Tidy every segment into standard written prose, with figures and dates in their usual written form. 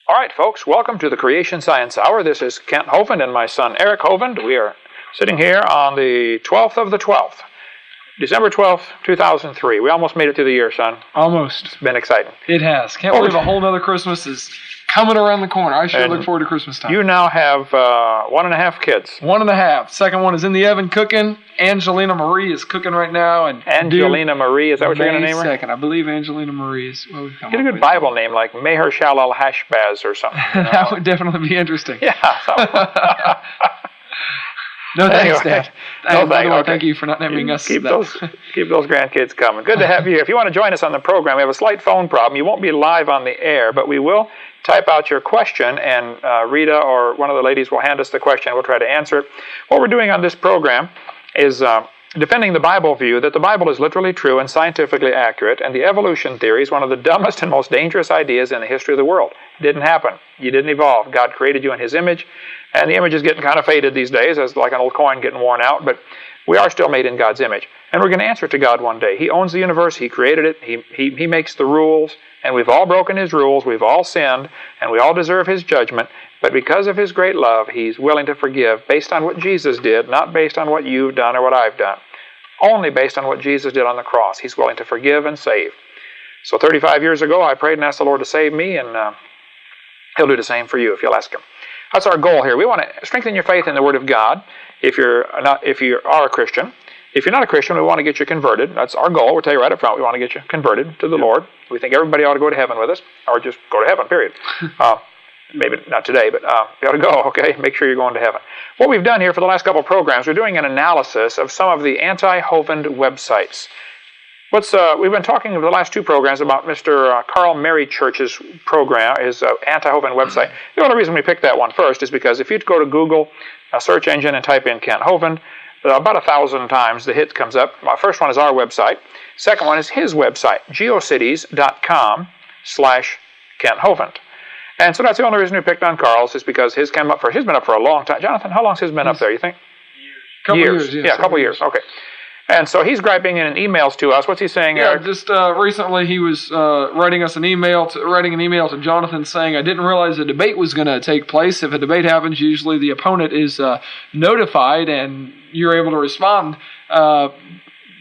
All right, folks, welcome to the Creation Science Hour. This is Kent Hovind and my son Eric Hovind. We are sitting here on the 12th of the 12th, December 12th, 2003. We almost made it through the year, son. Almost. It's been exciting. It has. Can't believe a whole nother Christmas is coming around the corner. I sure look forward to Christmas time. You now have 1.5 kids. 1.5. Second one is in the oven cooking. Angelina Marie is cooking right now. And Angelina Marie, is that what you're going to name her? Second. I believe Angelina Marie is what we've come Get a up good with. Bible name like Meher Shalal Hashbaz or something. You know? That would definitely be interesting. Yeah. No thanks, Anyway, Dad. no, Okay. Thank you for not naming us keep that. keep those grandkids coming. Good to have you here. If you want to join us on the program, we have a slight phone problem. You won't be live on the air, but we will type out your question, and Rita or one of the ladies will hand us the question. We'll try to answer it. What we're doing on this program is defending the Bible view that the Bible is literally true and scientifically accurate, and the evolution theory is one of the dumbest and most dangerous ideas in the history of the world. It didn't happen. You didn't evolve. God created you in His image, and the image is getting kind of faded these days, as like an old coin getting worn out, but we are still made in God's image. And we're going to answer to God one day. He owns the universe. He created it. He makes the rules, and we've all broken His rules. We've all sinned, and we all deserve His judgment. But because of His great love, He's willing to forgive based on what Jesus did, not based on what you've done or what I've done. Only based on what Jesus did on the cross. He's willing to forgive and save. So 35 years ago, I prayed and asked the Lord to save me, and He'll do the same for you if you'll ask Him. That's our goal here. We want to strengthen your faith in the Word of God if you are a Christian. If you're not a Christian, we want to get you converted. That's our goal. We'll tell you right up front. We want to get you converted to the Lord. We think everybody ought to go to heaven with us, or just go to heaven, period. Maybe not today, but you ought to go, okay? Make sure you're going to heaven. What we've done here for the last couple of programs, we're doing an analysis of some of the anti-Hovind websites. We've been talking over the last two programs about Mr. Carl Mary Church's program, his anti-Hovind website. The only reason we picked that one first is because if you go to Google, a search engine, and type in Kent Hovind, about 1,000 times the hit comes up. First one is our website. Second one is his website, geocities.com/Kent Hovind. And so that's the only reason we picked on Carl's, is because his came up first. He's been up for a long time. Jonathan, how long has his been up there, you think? Years. Yeah, a couple years. Okay. And so he's griping in emails to us. What's he saying? Yeah, just recently he was writing an email to Jonathan saying, I didn't realize a debate was going to take place. If a debate happens, usually the opponent is notified and you're able to respond.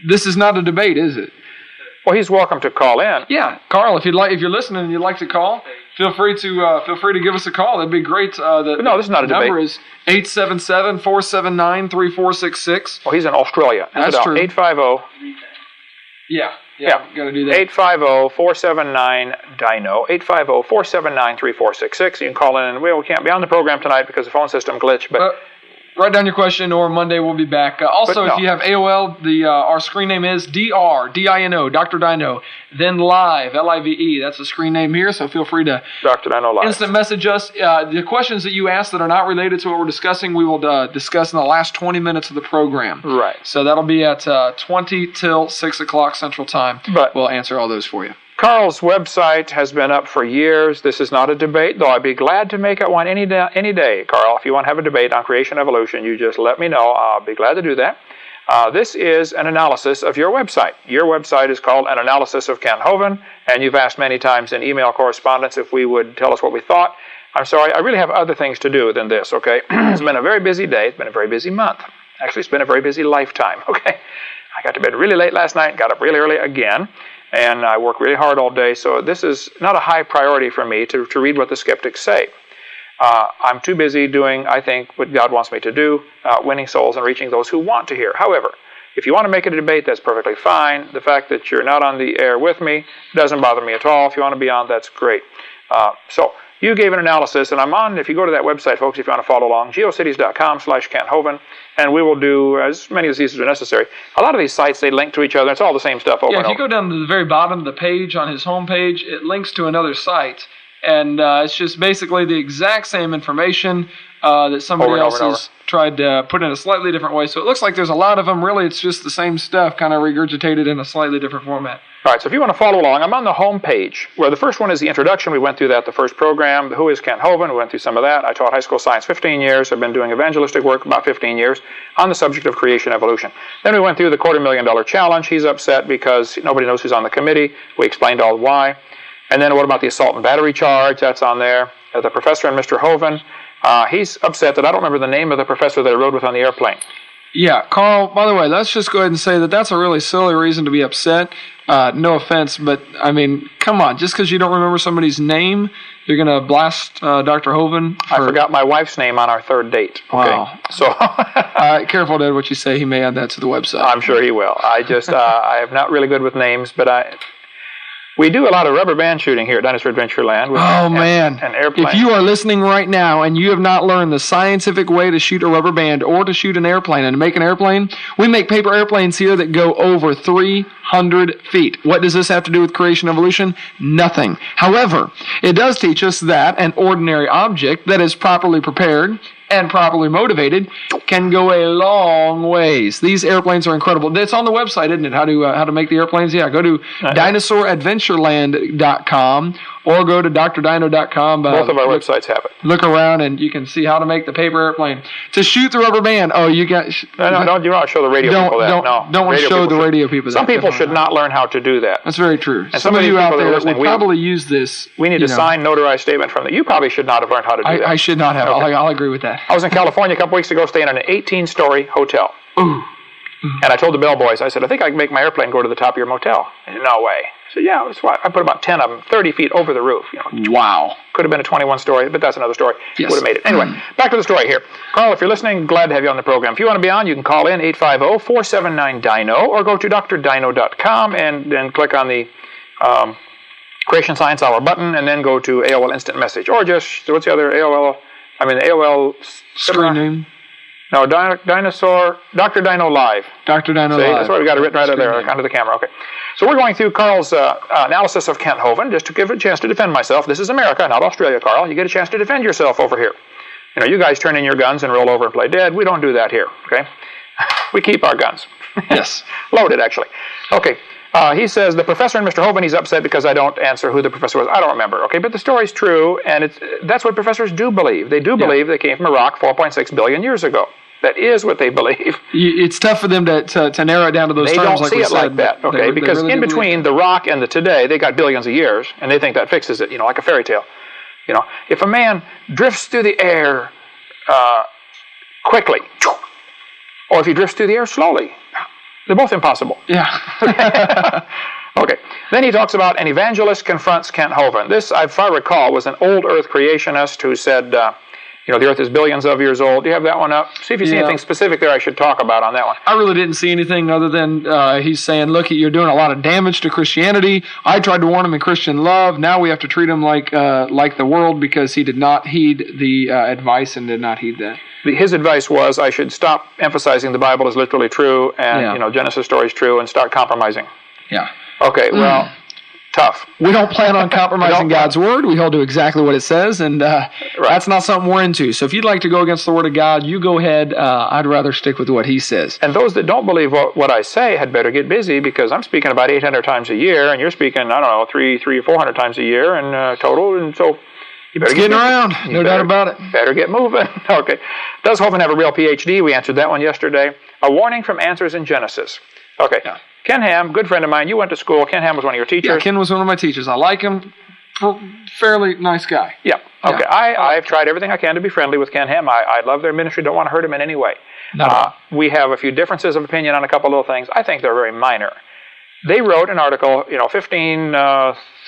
This is not a debate, is it? Well, he's welcome to call in. Yeah, Carl, if you're listening and you'd like to call, feel free to give us a call. That'd be great. No, this is not a debate. The number is 877-479-3466. Well, he's in Australia. That's true. 850. Yeah. Got to do that. 850-479-DINO. 850-479-3466. You can call in, and we can't be on the program tonight because the phone system glitched, but write down your question, or Monday we'll be back. If you have AOL, our screen name is DRDINO, Dr. Dino, then Live, LIVE. That's the screen name here, so feel free to Dr. Dino Live. Instant message us. The questions that you ask that are not related to what we're discussing, we will discuss in the last 20 minutes of the program. Right. So that'll be at 20 till 6 o'clock Central Time. But we'll answer all those for you. Carl's website has been up for years. This is not a debate, though I'd be glad to make it one any day, Carl. If you want to have a debate on creation evolution, you just let me know. I'll be glad to do that. This is an analysis of your website. Your website is called An Analysis of Kent Hovind, and you've asked many times in email correspondence if we would tell us what we thought. I'm sorry, I really have other things to do than this, okay? It's been a very busy day. It's been a very busy month. Actually, it's been a very busy lifetime, okay? I got to bed really late last night, got up really early again. And I work really hard all day, so this is not a high priority for me to read what the skeptics say. I'm too busy doing, I think, what God wants me to do, winning souls and reaching those who want to hear. However, if you want to make it a debate, that's perfectly fine. The fact that you're not on the air with me doesn't bother me at all. If you want to be on, that's great. So you gave an analysis, and I'm on, if you go to that website, folks, if you want to follow along, geocities.com/Kent Hovind, and we will do as many of these as are necessary. A lot of these sites, they link to each other. It's all the same stuff over and over. Yeah, if you go down to the very bottom of the page on his homepage, it links to another site, and it's just basically the exact same information that somebody else has tried to put in a slightly different way. So it looks like there's a lot of them. Really, it's just the same stuff, kind of regurgitated in a slightly different format. All right, so if you want to follow along, I'm on the home page, where the first one is the introduction. We went through that the first program. Who is Kent Hovind? We went through some of that. I taught high school science 15 years. I've been doing evangelistic work about 15 years on the subject of creation evolution. Then we went through the $250,000 challenge. He's upset because nobody knows who's on the committee. We explained all why. And then what about the assault and battery charge? That's on there. the professor and Mr. Hovind. He's upset that I don't remember the name of the professor that I rode with on the airplane. Yeah, Carl, by the way, let's just go ahead and say that that's a really silly reason to be upset. No offense, but, I mean, come on. Just because you don't remember somebody's name, you're going to blast Dr. Hovind? I forgot my wife's name on our third date. Okay? Wow. So careful, Dad, what you say. He may add that to the website. I'm sure he will. I just, I am not really good with names, but we do a lot of rubber band shooting here at Dinosaur Adventureland. Man. An airplane. If you are listening right now and you have not learned the scientific way to shoot a rubber band or to shoot an airplane and to make an airplane, we make paper airplanes here that go over 300 feet. What does this have to do with creation evolution? Nothing. However, it does teach us that an ordinary object that is properly prepared and properly motivated can go a long ways. These airplanes are incredible. It's on the website, isn't it? How to make the airplanes? Yeah, go to DinosaurAdventureland.com or go to drdino.com. Both of our websites have it. Look around and you can see how to make the paper airplane. To shoot the rubber band, you got... No, don't you want to show the radio people that. Don't want to show the radio people that. Some people should not learn how to do that. That's very true. And some of you out there will probably use this. We need a signed, notarized statement from them. You probably should not have learned how to do that. I should not have. Okay. I'll agree with that. I was in California a couple weeks ago staying in an 18-story hotel. Ooh. And I told the bellboys, I said, I think I can make my airplane go to the top of your motel. They said, no way. I said, yeah, I put about 10 of them, 30 feet over the roof. Wow. Could have been a 21-story, but that's another story. Yes. Would have made it. Anyway, back to the story here. Carl, if you're listening, glad to have you on the program. If you want to be on, you can call in 850-479-DINO or go to drdino.com and then click on the Creation Science Hour button and then go to AOL Instant Message. Or just, what's the other AOL screen name? No, Dinosaur, Dr. Dino Live. Dr. Dino See, Live. that's what we got it written right there under the camera. Okay. So we're going through Carl's analysis of Kent Hovind just to give it a chance to defend myself. This is America, not Australia, Carl. You get a chance to defend yourself over here. You guys turn in your guns and roll over and play dead. We don't do that here, okay? We keep our guns. Yes. Loaded, actually. Okay. He says, the professor and Mr. Hovind, he's upset because I don't answer who the professor was. I don't remember, okay? But the story's true, and that's what professors do believe. They do believe they came from a rock 4.6 billion years ago. That is what they believe. It's tough for them to narrow it down to those terms. They don't see it like that, okay? Because in between the rock and the today, they got billions of years, and they think that fixes it, like a fairy tale. If a man drifts through the air quickly, or if he drifts through the air slowly, they're both impossible. Yeah. Okay. Then he talks about an evangelist confronts Kent Hovind. This, if I recall, was an old Earth creationist who said... the Earth is billions of years old. Do you have that one up? See if you see anything specific there I should talk about on that one. I really didn't see anything other than he's saying, look, you're doing a lot of damage to Christianity. I tried to warn him in Christian love. Now we have to treat him like the world because he did not heed the advice and did not heed that. His advice was I should stop emphasizing the Bible is literally true and Genesis story is true and start compromising. Yeah. Okay, well... Tough. We don't plan on compromising God's word. We hold to exactly what it says, and that's not something we're into. So if you'd like to go against the word of God, you go ahead. I'd rather stick with what he says. And those that don't believe what I say had better get busy because I'm speaking about 800 times a year, and you're speaking, 300 or 400 times a year in total, and so you better get around. No doubt about it. Better get moving. Okay. Does Hovind have a real PhD? We answered that one yesterday. A warning from Answers in Genesis. Okay. Yeah. Ken Ham, good friend of mine. You went to school. Ken Ham was one of your teachers. Yeah, Ken was one of my teachers. I like him. Fairly nice guy. Yeah. Okay. Yeah. I've tried everything I can to be friendly with Ken Ham. I love their ministry. Don't want to hurt him in any way. We have a few differences of opinion on a couple little things. I think they're very minor. They wrote an article, 15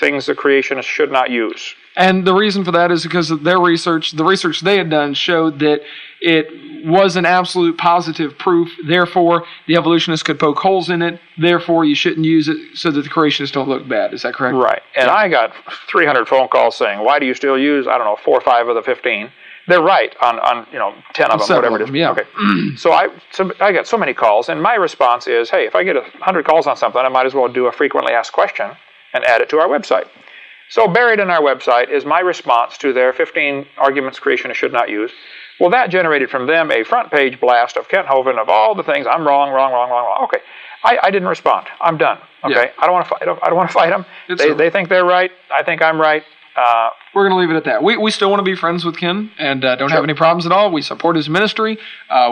things the creationists should not use. And the reason for that is because of their research. The research they had done showed that it was an absolute positive proof. Therefore, the evolutionists could poke holes in it. Therefore, you shouldn't use it so that the creationists don't look bad. Is that correct? Right. And I got 300 phone calls saying, why do you still use, 4 or 5 of the 15? They're right on 10 of them, whatever it is. Yeah. Okay. So I got so many calls, and my response is, hey, if I get 100 calls on something, I might as well do a frequently asked question and add it to our website. So buried in our website is my response to their 15 arguments creationists should not use. Well, that generated from them a front page blast of Kent Hovind of all the things I'm wrong. Okay, I didn't respond. I'm done. Okay, yeah. I don't want to fight them. I don't want to fight them. They think they're right. I think I'm right. We're going to leave it at that. We still want to be friends with Ken and don't have any problems at all. We support his ministry.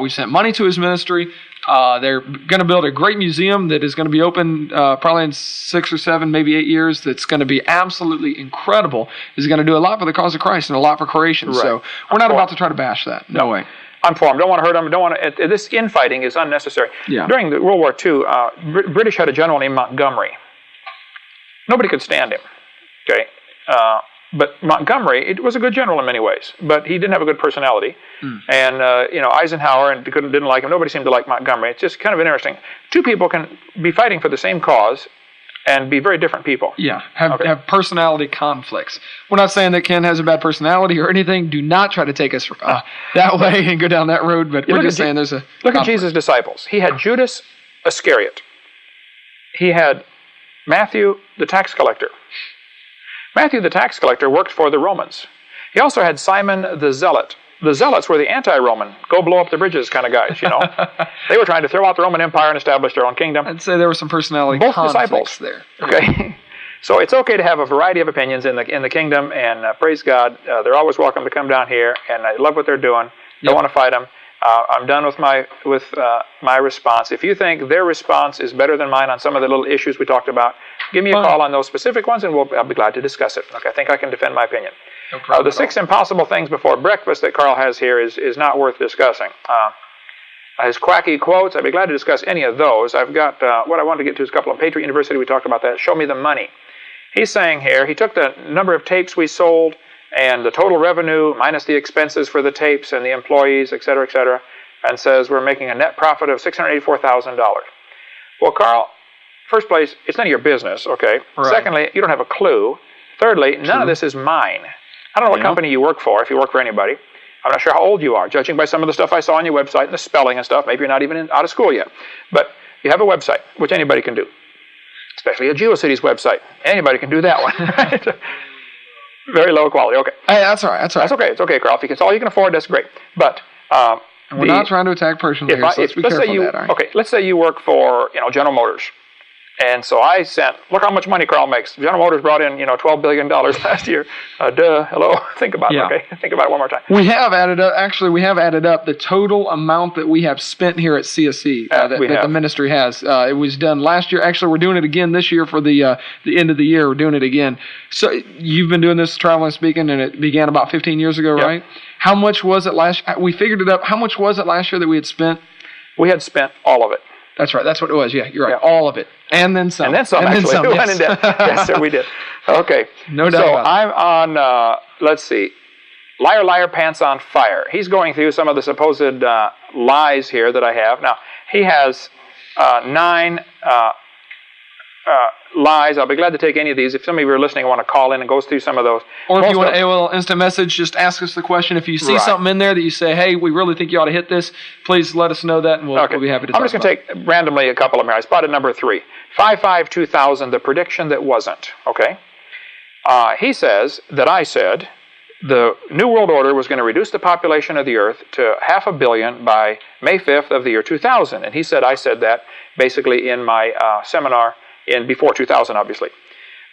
We sent money to his ministry. They're going to build a great museum that is going to be open probably in 6 or 7, maybe 8 years. That's going to be absolutely incredible. Is going to do a lot for the cause of Christ and a lot for creation. Right. So we're not about to try to bash that. No way. I'm for him. Don't want to hurt him. Don't want to. This infighting is unnecessary. Yeah. During the World War II, British had a general named Montgomery. Nobody could stand him. Okay. But Montgomery, it was a good general in many ways, but he didn't have a good personality. And Eisenhower didn't like him. Nobody seemed to like Montgomery. It's just kind of interesting. Two people can be fighting for the same cause and be very different people. Yeah, have personality conflicts. We're not saying that Ken has a bad personality or anything. Do not try to take us that way and go down that road. But we're just saying there's a look at Jesus' disciples. He had Judas Iscariot. He had Matthew the tax collector. Matthew the tax collector worked for the Romans. He also had Simon the Zealot. The Zealots were the anti-Roman, go blow up the bridges kind of guys, They were trying to throw out the Roman Empire and establish their own kingdom. I'd say there were some personality conflicts there. Okay. So it's okay to have a variety of opinions in the kingdom, and praise God, they're always welcome to come down here, and I love what they're doing. Don't want to fight them. I'm done with my response. If you think their response is better than mine on some of the little issues we talked about, give me a call on those specific ones, and I'll be glad to discuss it. Okay, I think I can defend my opinion. No problem. The 6 impossible things before breakfast that Carl has here is not worth discussing. His quacky quotes, I'd be glad to discuss any of those. I've got what I wanted to get to is a couple of Patriot University. We talked about that. Show me the money. He's saying here, he took the number of tapes we sold and the total revenue minus the expenses for the tapes and the employees, et cetera, and says we're making a net profit of $684,000. Well, Carl, first place, it's none of your business, okay? Right. Secondly, you don't have a clue. Thirdly, none of this is mine. I don't know what company you work for, if you work for anybody. I'm not sure how old you are, judging by some of the stuff I saw on your website and the spelling and stuff. Maybe you're not even out of school yet. But you have a website, which anybody can do, especially a GeoCities website. Anybody can do that one, right? Very low quality. Okay. Hey, that's all right. That's okay. It's okay, Carl. If it's all you can afford, that's great. But we're not trying to attack personally here, so let's be careful of that. All right? Okay, let's say you work for General Motors. And so I sent, look how much money Carl makes. General Motors brought in, $12 billion last year. Hello, think about it, okay? Think about it one more time. We have added up the total amount that we have spent here at CSC that the ministry has. It was done last year. Actually, we're doing it again this year for the end of the year. We're doing it again. So you've been doing this traveling and speaking, and it began about 15 years ago, right? How much was it last year? We figured it up. How much was it last year that we had spent? We had spent all of it. That's right. That's what it was. Yeah, you're right. Yeah. All of it. And then some. And then some, actually. We went in debt. Yes, sir, we did. Okay. No doubt about it. So I'm on, let's see, Liar, Liar, Pants on Fire. He's going through some of the supposed lies here that I have. Now, he has 9 lies. I'll be glad to take any of these. If some of you are listening and want to call in and go through some of those. Or if you want AOL instant message, just ask us the question. If you see something in there that you say, hey, we really think you ought to hit this, please let us know that, and we'll be happy to talk about it. I'm just going to take randomly a couple of them here. I spotted number 3. 5/5/2000, the prediction that wasn't. Okay? He says that I said the New World Order was going to reduce the population of the Earth to 500 million by May 5th of the year 2000. And he said I said that basically in my seminar before 2000, obviously.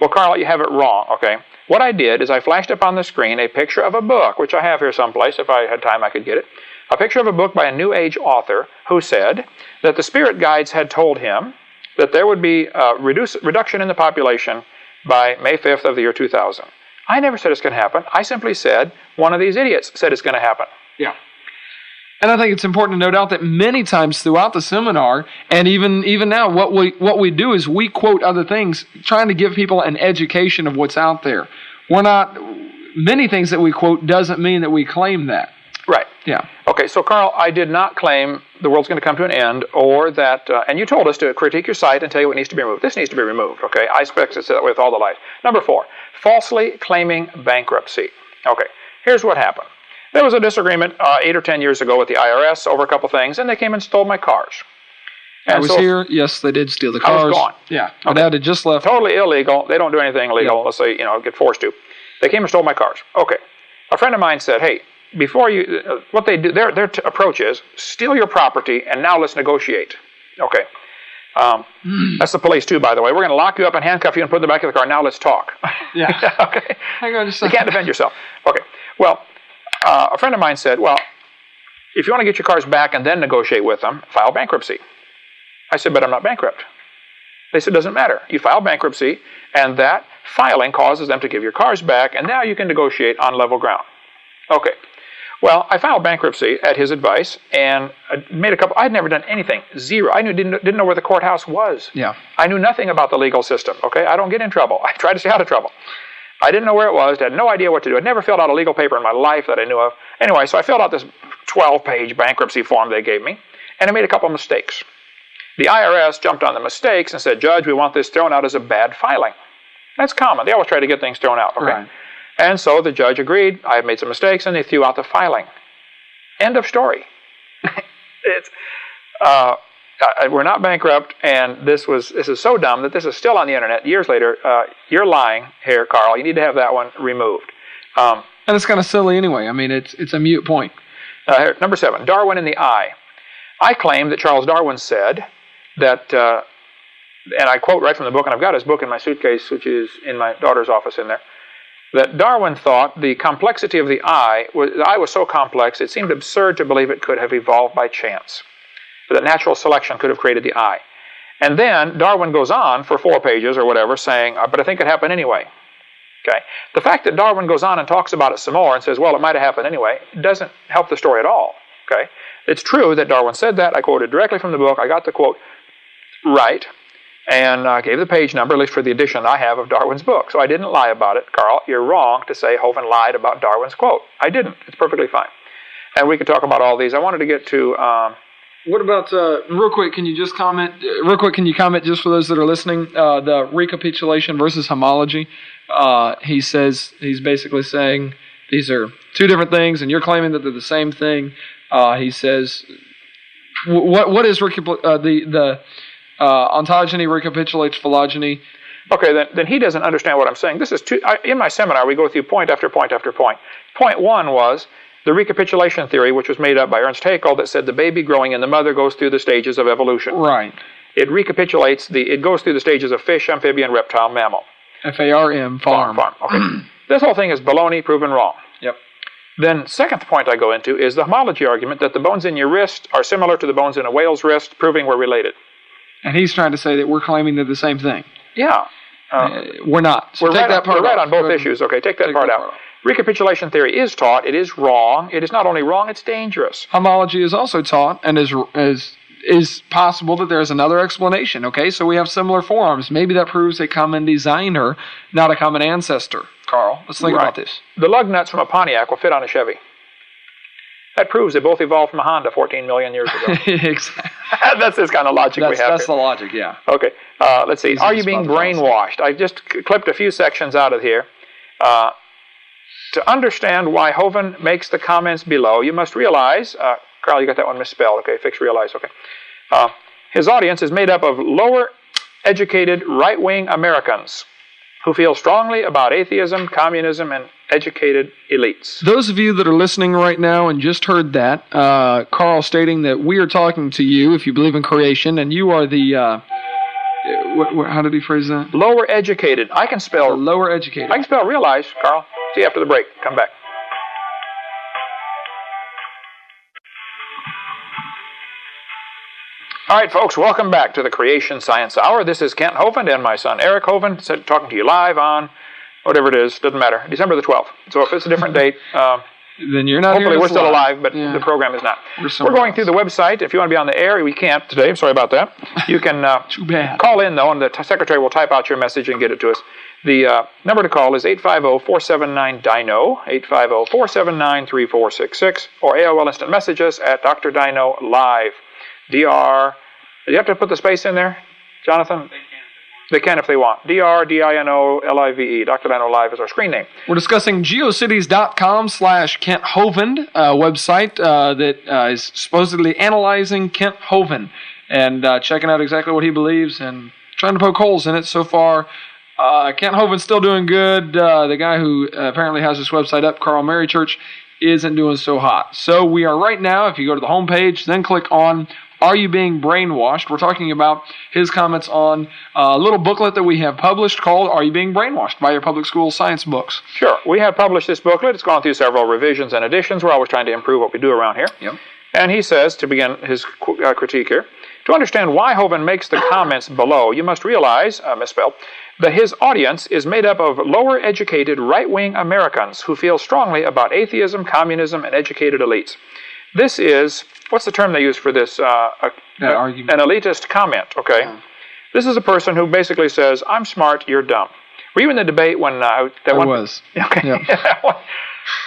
Well, Carl, you have it wrong, okay? What I did is I flashed up on the screen a picture of a book, which I have here someplace. If I had time, I could get it. A picture of a book by a New Age author who said that the spirit guides had told him that there would be a reduction in the population by May 5th of the year 2000. I never said it's going to happen. I simply said one of these idiots said it's going to happen. Yeah. And I think it's important to note out that many times throughout the seminar, and even now, what we do is we quote other things, trying to give people an education of what's out there. Many things that we quote doesn't mean that we claim that. Right. Yeah. Okay, so Carl, I did not claim the world's going to come to an end, or that, and you told us to critique your site and tell you what needs to be removed. This needs to be removed, okay? I expect it's that with all the lies. Number 4, falsely claiming bankruptcy. Okay, here's what happened. There was a disagreement 8 or 10 years ago with the IRS over a couple things, and they came and stole my cars. And I was here. Yes, they did steal the cars. I was gone. Yeah, my dad had just left. Totally illegal. They don't do anything illegal unless they, get forced to. They came and stole my cars. Okay. A friend of mine said, hey, before you, what they do, their approach is steal your property and now let's negotiate. Okay. That's the police too, by the way. We're going to lock you up and handcuff you and put in the back of the car. Now let's talk. Yeah. Okay. Hang on just a second. You can't defend yourself. Okay. Well, a friend of mine said, well, if you want to get your cars back and then negotiate with them, file bankruptcy. I said, but I'm not bankrupt. They said, it doesn't matter. You file bankruptcy, and that filing causes them to give your cars back, and now you can negotiate on level ground. Okay. Well, I filed bankruptcy at his advice, and I made a couple. I'd never done anything. Zero. I didn't know where the courthouse was. Yeah. I knew nothing about the legal system. Okay. I don't get in trouble. I try to stay out of trouble. I didn't know where it was. Had no idea what to do. I'd never filled out a legal paper in my life that I knew of. Anyway, so I filled out this 12-page bankruptcy form they gave me, and I made a couple of mistakes. The IRS jumped on the mistakes and said, Judge, we want this thrown out as a bad filing. That's common. They always try to get things thrown out. Okay. Right. And so the judge agreed. I had made some mistakes, and they threw out the filing. End of story. We're not bankrupt, and this is so dumb that this is still on the internet years later. You're lying here, Carl. You need to have that one removed. And it's kind of silly anyway. I mean, it's a mute point. Here, number 7, Darwin in the Eye. I claim that Charles Darwin said that, and I quote right from the book, and I've got his book in my suitcase, which is in my daughter's office in there, that Darwin thought the complexity of the eye was so complex it seemed absurd to believe it could have evolved by chance, that natural selection could have created the eye. And then Darwin goes on for 4 pages or whatever saying, but I think it happened anyway. Okay. The fact that Darwin goes on and talks about it some more and says, well, it might have happened anyway, doesn't help the story at all. Okay. It's true that Darwin said that. I quoted directly from the book. I got the quote right. And gave the page number, at least for the edition I have of Darwin's book. So I didn't lie about it. Carl, you're wrong to say Hovind lied about Darwin's quote. I didn't. It's perfectly fine. And we could talk about all these. I wanted to get to... what about, real quick, can you comment just for those that are listening, the recapitulation versus homology? He says, he's basically saying these are 2 different things, and you're claiming that they're the same thing. He says, what is the ontogeny recapitulates phylogeny. Okay, then he doesn't understand what I'm saying. This is in my seminar, we go through point after point after point. Point 1 was the recapitulation theory, which was made up by Ernst Haeckel, that said the baby growing in the mother goes through the stages of evolution. Right. It recapitulates it goes through the stages of fish, amphibian, reptile, mammal. FARM, farm. Okay. This whole thing is baloney, proven wrong. Yep. Then second point I go into is the homology argument that the bones in your wrist are similar to the bones in a whale's wrist, proving we're related. And he's trying to say that we're claiming they're the same thing. Yeah. We're not. So we're right on both issues. Okay, take that part out. Recapitulation theory is taught. It is wrong. It is not only wrong, it's dangerous. Homology is also taught, and is possible that there's another explanation. Okay, so we have similar forearms. Maybe that proves a common designer, not a common ancestor. Carl, let's think about this. The lug nuts from a Pontiac will fit on a Chevy. That proves they both evolved from a Honda 14 million years ago. Exactly. That's this kind of logic we have. That's the logic, yeah. Okay, let's see. Are you being brainwashed? I just clipped a few sections out of here. To understand why Hovind makes the comments below, you must realize, Carl, you got that one misspelled. Okay, fix realize. Okay. His audience is made up of lower-educated right-wing Americans who feel strongly about atheism, communism, and educated elites. Those of you that are listening right now and just heard that, Carl stating that we are talking to you if you believe in creation, and you are the, how did he phrase that? Lower educated. I can spell... Lower educated. I can spell realize, Carl. See you after the break. Come back. All right, folks, welcome back to the Creation Science Hour. This is Kent Hovind and my son Eric Hovind, talking to you live on, whatever it is, doesn't matter, December the 12th. So if it's a different date, then you're not hopefully here we're still alive, but the program is not. We're going through the website. If you want to be on the air, we can't today. I'm sorry about that. You can Too bad. Call in, though, and the secretary will type out your message and get it to us. The number to call is 850-479-DINO, 850-479-3466, or AOL Instant Messages at Dr. Dino Live. DR, do you have to put the space in there, Jonathan? They can if they want. DRDINOLIVE. Dr. Dino Live is our screen name. We're discussing geocities.com/Kent Hovind, website that is supposedly analyzing Kent Hovind and checking out exactly what he believes and trying to poke holes in it. So far, Kent Hovind's still doing good. The guy who apparently has this website up, Carl Mary Church, isn't doing so hot. So we are right now, if you go to the homepage, then click on Are You Being Brainwashed? We're talking about his comments on a little booklet that we have published called Are You Being Brainwashed? By your public school science books. Sure. We have published this booklet. It's gone through several revisions and editions. We're always trying to improve what we do around here. Yep. And he says, to begin his critique here, to understand why Hovind makes the comments below, you must realize, misspelled, that his audience is made up of lower-educated right-wing Americans who feel strongly about atheism, communism, and educated elites. This is, what's the term they use for this? An elitist comment, okay? Yeah. This is a person who basically says, I'm smart, you're dumb. Were you in the debate when... I was. Okay. Yep.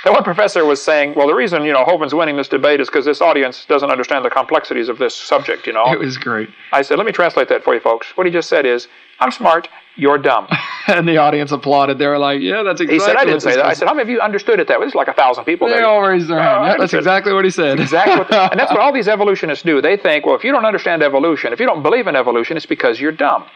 That one professor was saying, well, the reason, Hovind's winning this debate is because this audience doesn't understand the complexities of this subject, It was great. I said, let me translate that for you folks. What he just said is, I'm smart, you're dumb. And the audience applauded. They were like, yeah, that's exactly He said, I didn't say that. I said, how many of you understood it that way? There's like 1,000 people there. They all raised their hand. Yeah, that's exactly what he said. Exactly. And that's what all these evolutionists do. They think, well, if you don't understand evolution, if you don't believe in evolution, it's because you're dumb.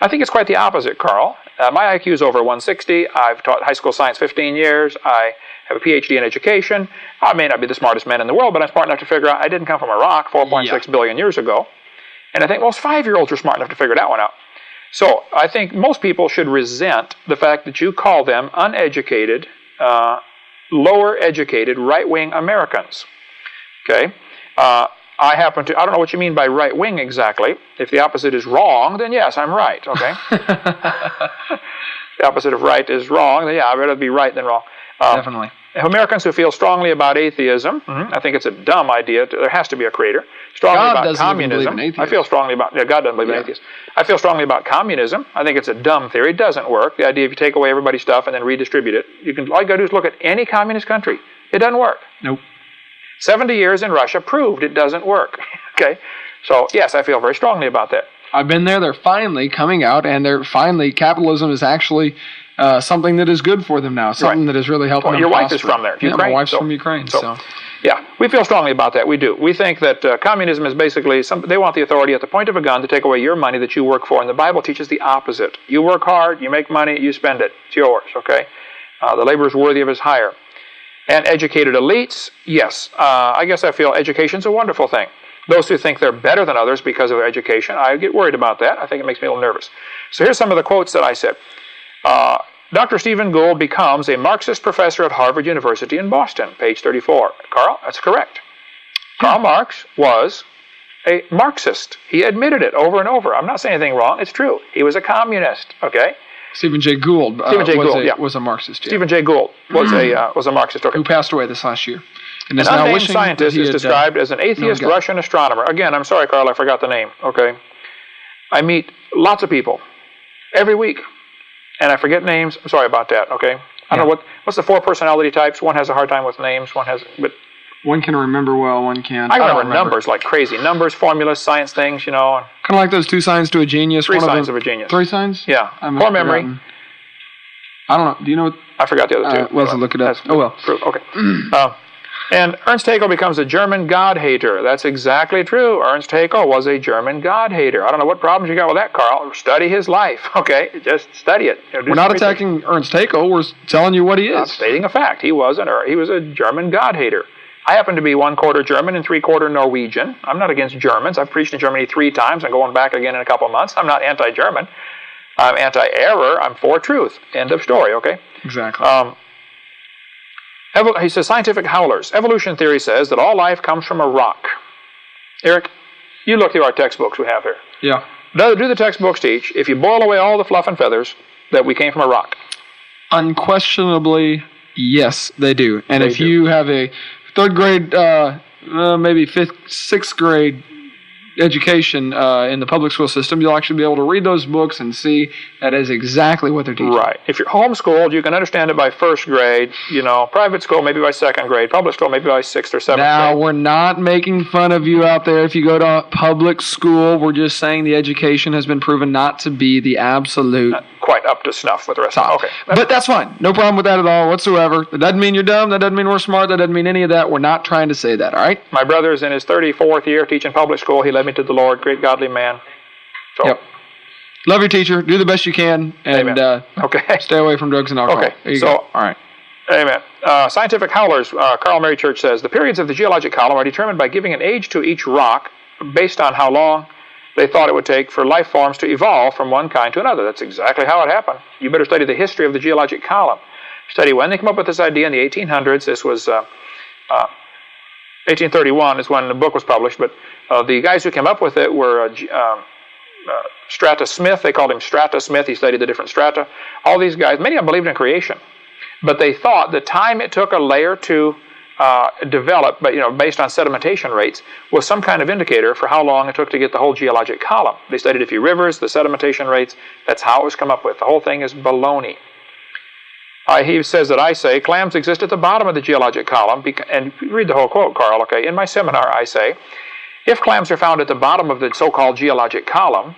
I think it's quite the opposite, Carl. My IQ is over 160. I've taught high school science 15 years. I have a PhD in education. I may not be the smartest man in the world, but I'm smart enough to figure out I didn't come from a rock 4.6 billion years ago. And I think most 5-year-olds are smart enough to figure that one out. So I think most people should resent the fact that you call them uneducated, lower-educated, right-wing Americans. Okay? I don't know what you mean by right-wing exactly. If the opposite is wrong, then yes, I'm right, okay? The opposite of right is wrong, then yeah, I'd rather be right than wrong. Definitely. Americans who feel strongly about atheism, I think it's a dumb idea. There has to be a creator. Strongly about communism. I feel strongly about, God doesn't believe in atheists. I feel strongly about communism. I think it's a dumb theory. It doesn't work. The idea if you take away everybody's stuff and then redistribute it, all you got to do is look at any communist country. It doesn't work. Nope. 70 years in Russia proved it doesn't work. Okay? So, yes, I feel very strongly about that. I've been there. They're finally coming out, and capitalism is actually something that is good for them now, something that is really helping them your prosper. Wife is from there, Ukraine. Yeah, my wife's from Ukraine, so. Yeah, we feel strongly about that. We do. We think that communism is basically, they want the authority at the point of a gun to take away your money that you work for, and the Bible teaches the opposite. You work hard, you make money, you spend it. It's yours, okay? The labor is worthy of his hire. And educated elites, yes. I guess I feel education's a wonderful thing. Those who think they're better than others because of their education, I get worried about that. I think it makes me a little nervous. So here's some of the quotes that I said. Dr. Stephen Gould becomes a Marxist professor at Harvard University in Boston, page 34. Carl, that's correct. Karl Marx was a Marxist. He admitted it over and over. I'm not saying anything wrong. It's true. He was a communist, okay? Stephen Jay Gould was a Marxist. Yeah. Stephen Jay Gould was a Marxist. Okay. Who passed away this last year. And an unnamed scientist is described as an atheist Russian astronomer. Again, I'm sorry, Carl, I forgot the name. Okay. I meet lots of people every week, and I forget names. I'm sorry about that. Okay. I don't know what's the 4 personality types. One has a hard time with names. One can remember well, one can't. I remember numbers like crazy. Numbers, formulas, science things, Kind of like those 2 signs to a genius. 3 signs of a genius. 3 signs? Yeah. Poor memory. I don't know. Do you know what? I forgot the other 2. We'll have to look it up. Oh, well. Okay. And Ernst Haeckel becomes a German God-hater. That's exactly true. Ernst Haeckel was a German God-hater. I don't know what problems you got with that, Carl. Study his life, okay? Just study it. We're not attacking Ernst Haeckel. We're telling you what he is. I'm stating a fact. He was a German God-hater. I happen to be 1/4 German and 3/4 Norwegian. I'm not against Germans. I've preached in Germany 3 times. I'm going back again in a couple of months. I'm not anti-German. I'm anti-error. I'm for truth. End of story, okay? Exactly. He says, scientific howlers. Evolution theory says that all life comes from a rock. Eric, you look through our textbooks we have here. Yeah. Do the textbooks teach, if you boil away all the fluff and feathers, that we came from a rock? Unquestionably, yes, they do. And if you have a 3rd grade, maybe 5th, 6th grade education in the public school system, you'll actually be able to read those books and see that is exactly what they're teaching. Right. If you're homeschooled, you can understand it by 1st grade. Private school maybe by 2nd grade. Public school maybe by 6th or 7th grade. Now, we're not making fun of you out there if you go to public school. We're just saying the education has been proven not to be the absolute... Not quite up to snuff with the rest of it. Okay. But that's fine. No problem with that at all whatsoever. That doesn't mean you're dumb. That doesn't mean we're smart. That doesn't mean any of that. We're not trying to say that, all right? My brother's in his 34th year teaching public school. He led me to the Lord. Great godly man. So. Yep. Love your teacher. Do the best you can. And stay away from drugs and alcohol. Okay. There you go. All right. Amen. Scientific howlers, Carl Mary Church says, the periods of the geologic column are determined by giving an age to each rock based on how long they thought it would take for life forms to evolve from one kind to another. That's exactly how it happened. You better study the history of the geologic column. Study when they came up with this idea in the 1800s. This was 1831 is when the book was published, but the guys who came up with it were Strata Smith. They called him Strata Smith. He studied the different strata. All these guys, many of them believed in creation, but they thought the time it took a layer to develop, but based on sedimentation rates, was some kind of indicator for how long it took to get the whole geologic column. They studied a few rivers, the sedimentation rates. That's how it was come up with. The whole thing is baloney. He says that I say clams exist at the bottom of the geologic column, and read the whole quote, Carl. Okay, in my seminar I say, if clams are found at the bottom of the so-called geologic column,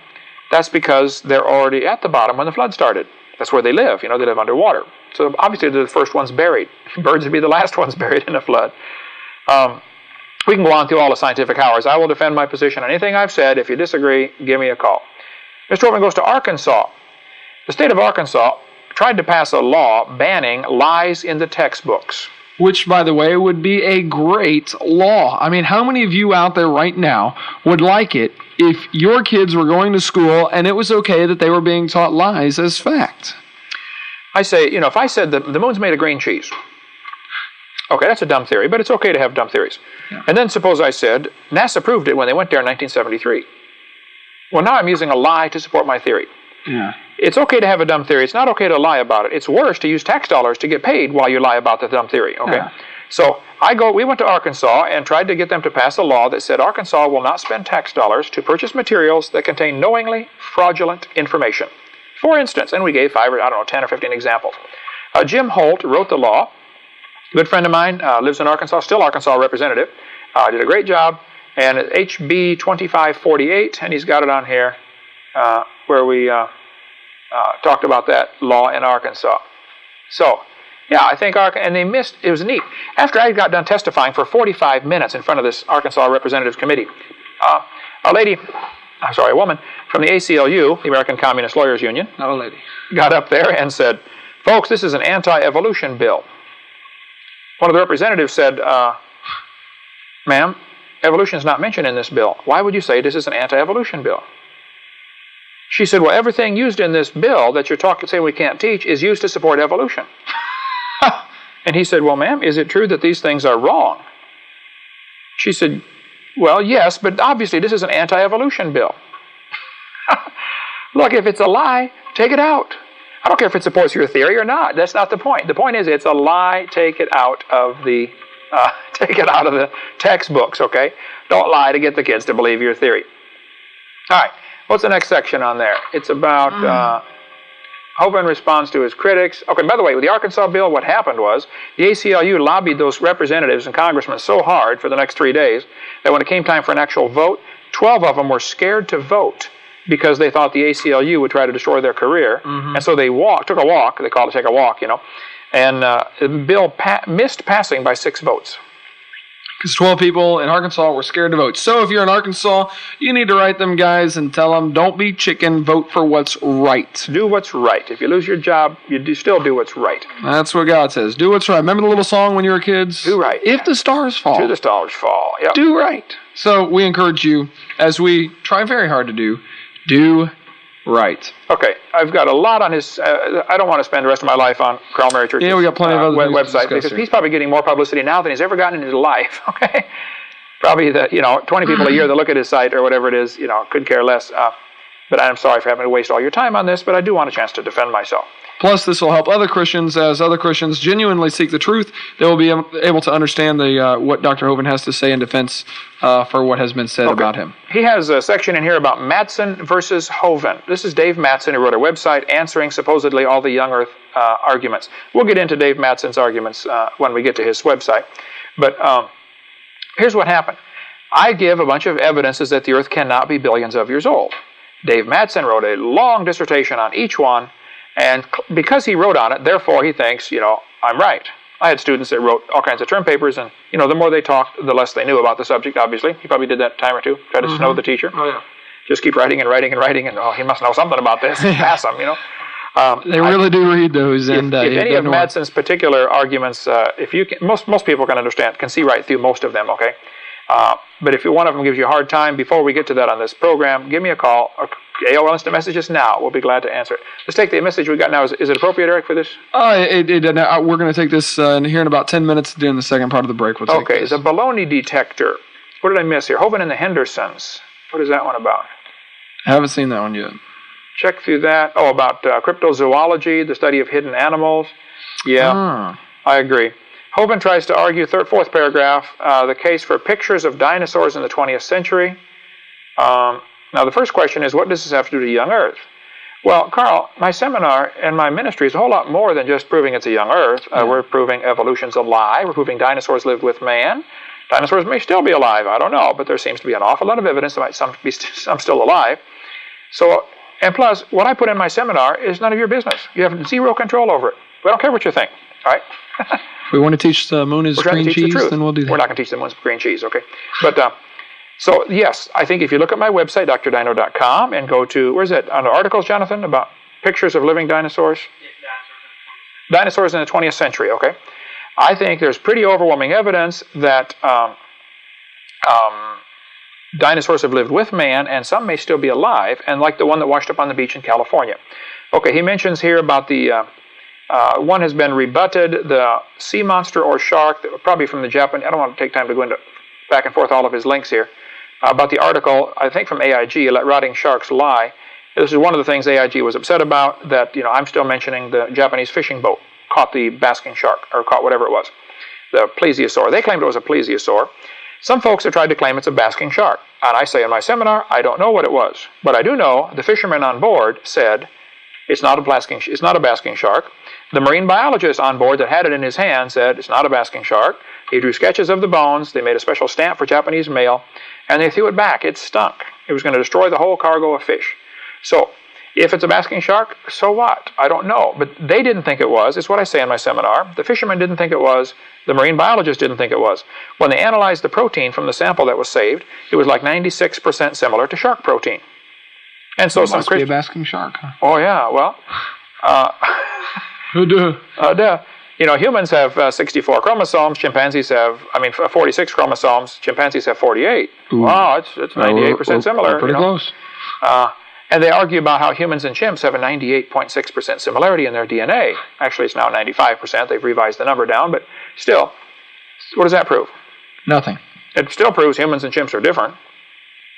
that's because they're already at the bottom when the flood started. That's where they live. They live underwater. So obviously they're the first ones buried. Birds would be the last ones buried in a flood. We can go on through all the scientific hours. I will defend my position on anything I've said. If you disagree, give me a call. Mr. Hovind goes to Arkansas. The state of Arkansas tried to pass a law banning lies in the textbooks. Which, by the way, would be a great law. I mean, how many of you out there right now would like it if your kids were going to school and it was okay that they were being taught lies as fact? I say, if I said the moon's made of green cheese, okay, that's a dumb theory, but it's okay to have dumb theories. Yeah. And then suppose I said, NASA proved it when they went there in 1973. Well, now I'm using a lie to support my theory. Yeah. It's okay to have a dumb theory. It's not okay to lie about it. It's worse to use tax dollars to get paid while you lie about the dumb theory, okay? Yeah. So we went to Arkansas and tried to get them to pass a law that said Arkansas will not spend tax dollars to purchase materials that contain knowingly fraudulent information. For instance, and we gave 10 or 15 examples. Jim Holt wrote the law. A good friend of mine, lives in Arkansas, still Arkansas representative. Did a great job. And HB 2548, and he's got it on here, where we talked about that law in Arkansas. So, yeah, I think and they missed, it was neat. After I got done testifying for 45 minutes in front of this Arkansas Representatives Committee, a woman from the ACLU, the American Communist Lawyers Union, not a lady, got up there and said, folks, this is an anti-evolution bill. One of the representatives said, ma'am, evolution is not mentioned in this bill. Why would you say this is an anti-evolution bill? She said, well, everything used in this bill that you're saying we can't teach is used to support evolution. And he said, well, ma'am, is it true that these things are wrong? She said, well, yes, but obviously this is an anti-evolution bill. Look, if it's a lie, take it out. I don't care if it supports your theory or not. That's not the point. The point is it's a lie. Take it out of the textbooks, okay? Don't lie to get the kids to believe your theory. All right. What's the next section on there? It's about Hovind responds to his critics. Okay, by the way, with the Arkansas bill, what happened was the ACLU lobbied those representatives and congressmen so hard for the next 3 days that when it came time for an actual vote, 12 of them were scared to vote because they thought the ACLU would try to destroy their career. Mm-hmm. And so they took a walk. They call it take a walk, And the bill missed passing by 6 votes. Because 12 people in Arkansas were scared to vote. So if you're in Arkansas, you need to write them guys and tell them, don't be chicken, vote for what's right. Do what's right. If you lose your job, you still do what's right. That's what God says. Do what's right. Remember the little song when you were kids? Do right. If the stars fall. To the stars fall. Yep. Do right. So we encourage you, as we try very hard to do right. Okay, I've got a lot on his. I don't want to spend the rest of my life on Carl Mary Church's we got plenty of other website because he's probably getting more publicity now than he's ever gotten in his life. Okay, probably 20 people a year that look at his site or whatever it is, could care less. But I'm sorry for having to waste all your time on this. But I do want a chance to defend myself. Plus, this will help other Christians. As other Christians genuinely seek the truth, they will be able to understand what Dr. Hovind has to say in defense for what has been said about him. He has a section in here about Madsen versus Hovind. This is Dave Madsen, who wrote a website answering supposedly all the young earth arguments. We'll get into Dave Madsen's arguments when we get to his website. But here's what happened. I give a bunch of evidences that the earth cannot be billions of years old. Dave Madsen wrote a long dissertation on each one. And because he wrote on it, therefore he thinks, I'm right. I had students that wrote all kinds of term papers, and, the more they talked, the less they knew about the subject, obviously. He probably did that a time or two, try to snow the teacher. Oh, yeah. Just keep writing and writing and writing, and, he must know something about this. Pass him, They really do read those. If any of Madsen's particular arguments, most people can see right through most of them, okay? But if one of them gives you a hard time, before we get to that on this program, give me a call, or AOL Instant Messages now. We'll be glad to answer it. Let's take the message we got now. Is it appropriate, Eric, for this? We're going to take this here in about 10 minutes during the second part of the break. We'll take this. The baloney detector. What did I miss here? Hovind and the Hendersons. What is that one about? I haven't seen that one yet. Check through that. Oh, about cryptozoology, the study of hidden animals. Yeah, I agree. Hovind tries to argue, fourth paragraph, the case for pictures of dinosaurs in the 20th century. Now, the first question is, what does this have to do to young Earth? Well, Carl, my seminar and my ministry is a whole lot more than just proving it's a young Earth. We're proving evolution's a lie. We're proving dinosaurs lived with man. Dinosaurs may still be alive. I don't know, but there seems to be an awful lot of evidence that some be still alive. So, and plus, what I put in my seminar is none of your business. You have zero control over it. We don't care what you think, all right? If we want to teach the moon is green cheese, then we'll do that. We're not going to teach the moon is green cheese, okay? But, so, yes, I think if you look at my website, drdino.com, and go to, where's it, under articles, Jonathan, about pictures of living dinosaurs? Dinosaurs in the 20th century, okay? I think there's pretty overwhelming evidence that dinosaurs have lived with man, and some may still be alive, and like the one that washed up on the beach in California. Okay, he mentions here about the, one has been rebutted, the sea monster or shark, probably from the Japanese, I don't want to take time to go into back and forth all of his links here, about the article, I think from AIG, Let Rotting Sharks Lie. This is one of the things AIG was upset about, that, I'm still mentioning the Japanese fishing boat caught the basking shark, or caught whatever it was, the plesiosaur. They claimed it was a plesiosaur. Some folks have tried to claim it's a basking shark. And I say in my seminar, I don't know what it was. But I do know the fishermen on board said it's not a basking shark. The marine biologist on board that had it in his hand said it's not a basking shark. He drew sketches of the bones. They made a special stamp for Japanese mail, and they threw it back. It stunk. It was going to destroy the whole cargo of fish. So, if it's a basking shark, so what? I don't know. But they didn't think it was. It's what I say in my seminar. The fishermen didn't think it was. The marine biologist didn't think it was. When they analyzed the protein from the sample that was saved, it was like 96% similar to shark protein. And so it must be a basking shark, huh? Oh, yeah. Well, humans have 64 chromosomes. Chimpanzees have, 46 chromosomes. Chimpanzees have 48. Ooh. Wow, it's 98% similar. Pretty close. And they argue about how humans and chimps have a 98.6% similarity in their DNA. Actually, it's now 95%. They've revised the number down, but still, what does that prove? Nothing. It still proves humans and chimps are different.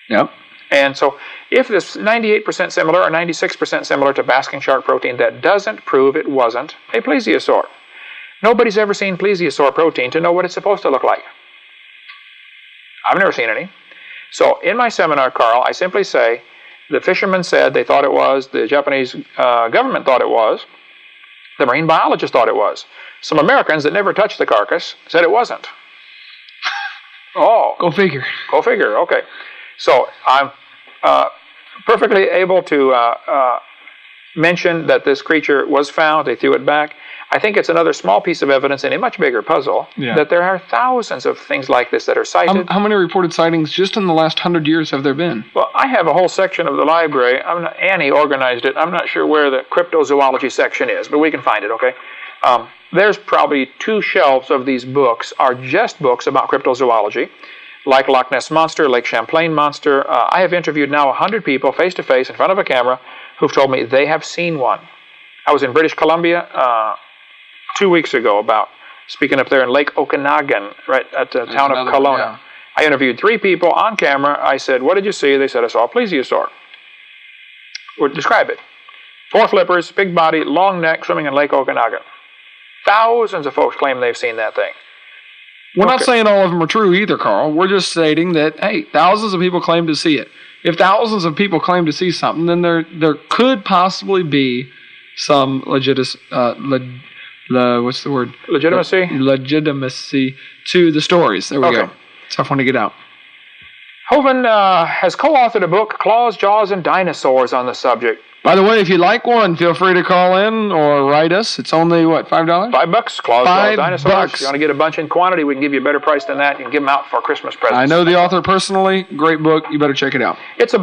Yep. And so, if this 98% similar or 96% similar to basking shark protein, that doesn't prove it wasn't a plesiosaur. Nobody's ever seen plesiosaur protein to know what it's supposed to look like. I've never seen any. So, in my seminar, Carl, I simply say, the fishermen said they thought it was, the Japanese government thought it was, the marine biologist thought it was. Some Americans that never touched the carcass said it wasn't. Oh. Go figure. Go figure, okay. So I'm perfectly able to mention that this creature was found, they threw it back. I think it's another small piece of evidence in a much bigger puzzle that there are thousands of things like this that are cited. How many reported sightings just in the last 100 years have there been? Well, I have a whole section of the library. Annie organized it. I'm not sure where the cryptozoology section is, but we can find it, okay? There's probably 2 shelves of these books are just books about cryptozoology, like Loch Ness Monster, Lake Champlain Monster. I have interviewed now 100 people face-to-face in front of a camera who've told me they have seen one. I was in British Columbia 2 weeks ago speaking up there in Lake Okanagan, right at the town of Kelowna. Yeah. I interviewed 3 people on camera. I said, what did you see? They said, I saw a plesiosaur. Describe it. 4 flippers, big body, long neck, swimming in Lake Okanagan. Thousands of folks claim they've seen that thing. We're not saying all of them are true either, Carl. We're just stating that, hey, thousands of people claim to see it. If thousands of people claim to see something, then there could possibly be some legitimacy to the stories. There we go. Tough one to get out. Hovind has co-authored a book, Claws, Jaws, and Dinosaurs, on the subject. By the way, if you'd like one, feel free to call in or write us. It's only, what, $5? $5, Claws, Jaws, Dinosaurs. If you want to get a bunch in quantity, we can give you a better price than that. You can give them out for Christmas presents. I know the author personally. Great book. You better check it out. It's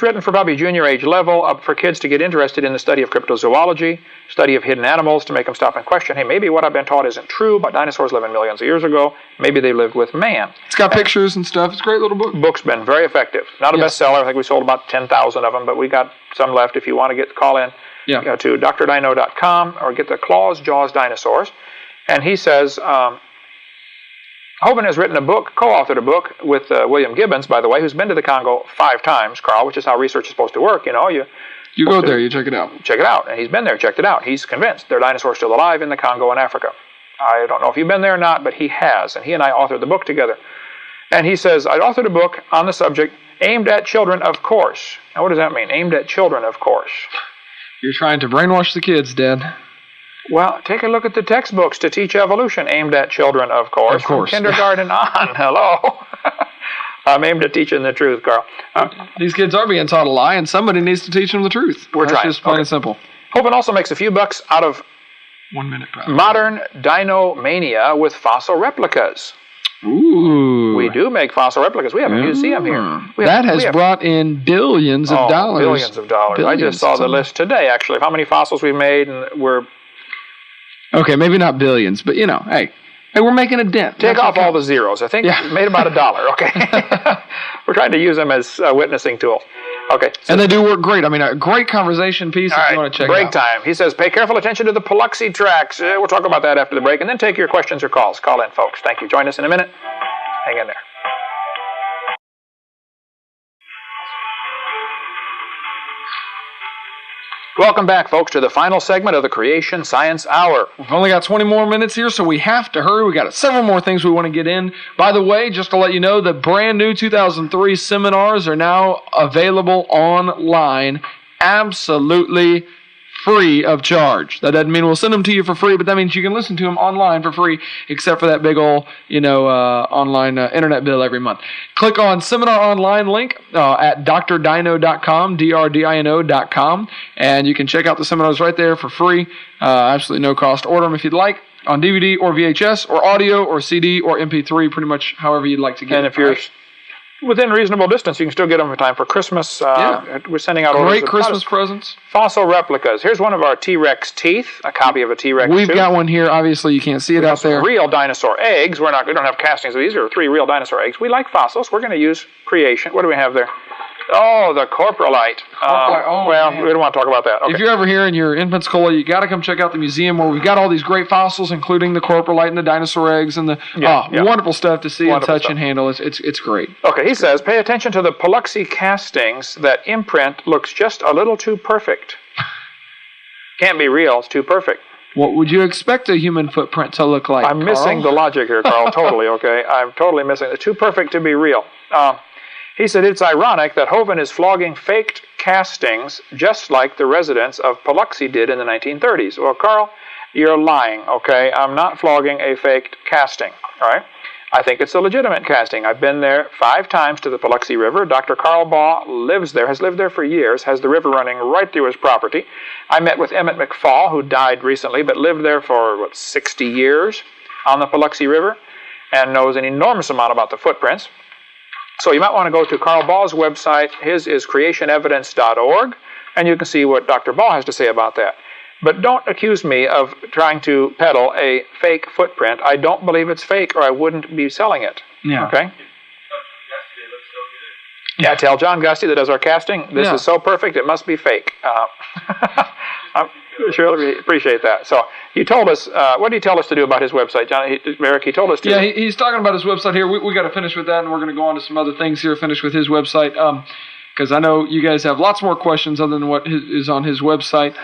written for probably junior age level, for kids to get interested in the study of cryptozoology, study of hidden animals, to make them stop and question, hey, maybe what I've been taught isn't true, but dinosaurs lived millions of years ago. Maybe they lived with man. It's got pictures and stuff. It's a great little book. Book's been very effective. Not a bestseller. I think we sold about 10,000 of them, but we got some left if you want to call in to drdino.com or get the Claws, Jaws, Dinosaurs. And he says, Hovind has written a book, co-authored a book with William Gibbons, by the way, who's been to the Congo 5 times, Carl, which is how research is supposed to work. You go there, you check it out. Check it out. And he's been there, checked it out. He's convinced there are dinosaurs still alive in the Congo and Africa. I don't know if you've been there or not, but he has. And he and I authored the book together. And he says, I authored a book on the subject aimed at children, of course. Now, what does that mean? Aimed at children, of course. You're trying to brainwash the kids, Dad. Well, take a look at the textbooks to teach evolution, aimed at children, of course. Of course. From kindergarten on. Hello. I'm aimed at teaching the truth, Carl. These kids are being taught a lie, and somebody needs to teach them the truth. We're trying. Just plain and simple. Hovind also makes a few bucks out of 1 minute, probably. Modern dino-mania with fossil replicas. Ooh. We do make fossil replicas. We have a museum here. That has brought in billions of dollars. Billions of dollars. I just saw the list today, actually, of how many fossils we've made, and we're... Okay, maybe not billions, but, hey, we're making a dent. Take off all the zeros. I think we made about $1, okay? We're trying to use them as witnessing tools. Okay. So and they do work great. I mean, a great conversation piece if you want to check it out. Break time. He says, pay careful attention to the Paluxy tracks. We'll talk about that after the break, and then take your questions or calls. Call in, folks. Thank you. Join us in a minute. Hang in there. Welcome back, folks, to the final segment of the Creation Science Hour. We've only got 20 more minutes here, so we have to hurry. We got several more things we want to get in. By the way, just to let you know, the brand new 2003 seminars are now available online, absolutely free of charge. That doesn't mean we'll send them to you for free, but that means you can listen to them online for free, except for that big old, online internet bill every month. Click on Seminar Online link at drdino.com, drdino.com, and you can check out the seminars right there for free, absolutely no cost. Order them if you'd like, on DVD or VHS or audio or CD or MP3, pretty much however you'd like to get it. And if you're within reasonable distance, you can still get them in time for Christmas. We're sending out great Christmas presents. Fossil replicas. Here's one of our T-Rex teeth, a copy of a T-Rex We've got one here. Obviously, you can't see it out there. Real dinosaur eggs. We don't have castings of these. These are 3 real dinosaur eggs. We like fossils. We're going to use creation. What do we have there? Oh, the coprolite. We don't want to talk about that. Okay. If you're ever here and you're in Pensacola, you got to come check out the museum where we've got all these great fossils, including the coprolite and the dinosaur eggs and the wonderful stuff to see and touch and handle. It's great. Okay, he says, pay attention to the Paluxy castings. That imprint looks just a little too perfect. Can't be real. It's too perfect. What would you expect a human footprint to look like, I'm missing the logic here, Carl, totally, okay? I'm totally missing it. Too perfect to be real. He said, it's ironic that Hovind is flogging faked castings just like the residents of Paluxy did in the 1930s. Well, Carl, you're lying, okay? I'm not flogging a faked casting, all right? I think it's a legitimate casting. I've been there 5 times to the Paluxy River. Dr. Carl Baugh lives there, has lived there for years, has the river running right through his property. I met with Emmett McFall, who died recently, but lived there for, 60 years on the Paluxy River, and knows an enormous amount about the footprints. So you might want to go to Carl Baugh's website. His is creationevidence.org, and you can see what Dr. Baugh has to say about that. But don't accuse me of trying to peddle a fake footprint. I don't believe it's fake, or I wouldn't be selling it. Yeah. Okay? Yeah, tell John Gusty that does our casting, this is so perfect, it must be fake. I surely appreciate that. So you told us, what did he tell us to do about his website, John? Eric, he told us to. Yeah, he's talking about his website here. We got to finish with that, and we're going to go on to some other things here, finish with his website. Because I know you guys have lots more questions other than what is on his website.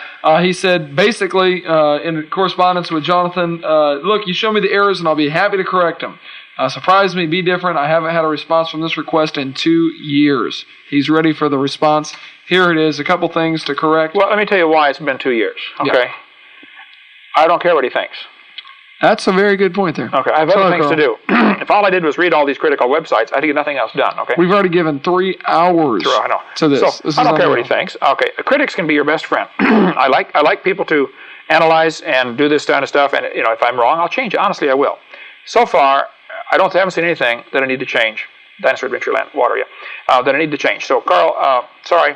He said, basically, in correspondence with Jonathan, look, you show me the errors and I'll be happy to correct them. Surprise me, be different. I haven't had a response from this request in 2 years. He's ready for the response. Here it is, a couple things to correct. Well, let me tell you why it's been 2 years, okay? Yeah. I don't care what he thinks. That's a very good point there. Okay, I have other things to do. If all I did was read all these critical websites, I'd get nothing else done, okay? We've already given 3 hours to this. So I don't care what he thinks. Okay, critics can be your best friend. I like people to analyze and do this kind of stuff, and if I'm wrong, I'll change it. Honestly, I will. So far, I haven't seen anything that I need to change. Dinosaur Adventureland, water, that I need to change. So, Carl, sorry.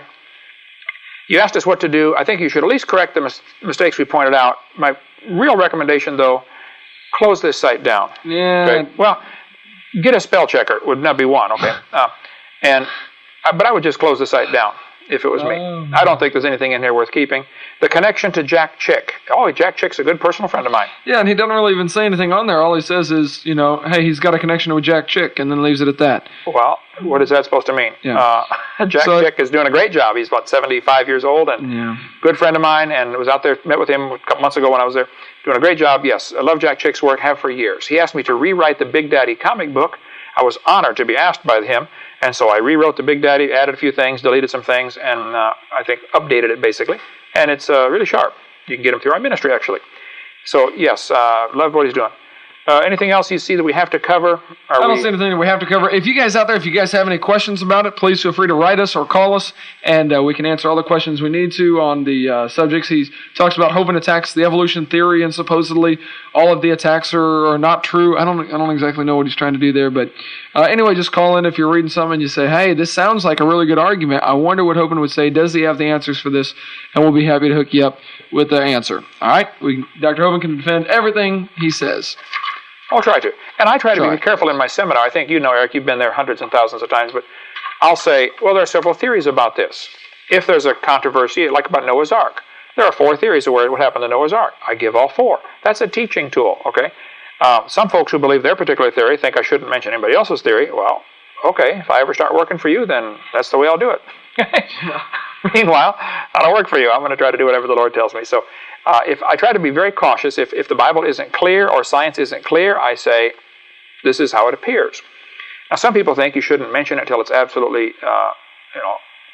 You asked us what to do. I think you should at least correct the mistakes we pointed out. My real recommendation, though, close this site down. Yeah. Okay? Well, get a spell checker would not be one, okay? But I would just close the site down. if it was me. I don't think there's anything in here worth keeping. The connection to Jack Chick. Oh, Jack Chick's a good personal friend of mine. Yeah, and he doesn't really even say anything on there. All he says is, hey, he's got a connection with Jack Chick, and then leaves it at that. Well, what is that supposed to mean? Yeah. Jack Chick is doing a great job. He's about 75 years old and good friend of mine, and was out there, met with him a couple months ago when I was there. Doing a great job, yes. I love Jack Chick's work, have for years. He asked me to rewrite the Big Daddy comic book. I was honored to be asked by him, and so I rewrote the Big Daddy, added a few things, deleted some things, and I think updated it basically. And it's really sharp. You can get him through our ministry, actually. So, yes, love what he's doing. Anything else you see that we have to cover? I don't see anything that we have to cover. If you guys out there, if you guys have any questions about it, please feel free to write us or call us, and we can answer all the questions we need to on the subjects. He talks about Hovind attacks the evolution theory, and supposedly all of the attacks are not true. I don't exactly know what he's trying to do there, but anyway, just call in if you're reading something and you say, hey, this sounds like a really good argument. I wonder what Hovind would say. Does he have the answers for this? And we'll be happy to hook you up with the answer. All right? Dr. Hovind can defend everything he says. I'll try to. And I try to be careful in my seminar. I think you know, Eric, you've been there hundreds and thousands of times, but I'll say, well, there are several theories about this. If there's a controversy, like about Noah's Ark, there are 4 theories of what happened to Noah's Ark. I give all 4. That's a teaching tool, okay? Some folks who believe their particular theory think I shouldn't mention anybody else's theory. Well, okay, if I ever start working for you, then that's the way I'll do it. Meanwhile, I don't work for you. I'm going to try to do whatever the Lord tells me. So if I try to be very cautious, if the Bible isn't clear or science isn't clear, I say, this is how it appears. Now, some people think you shouldn't mention it until it's absolutely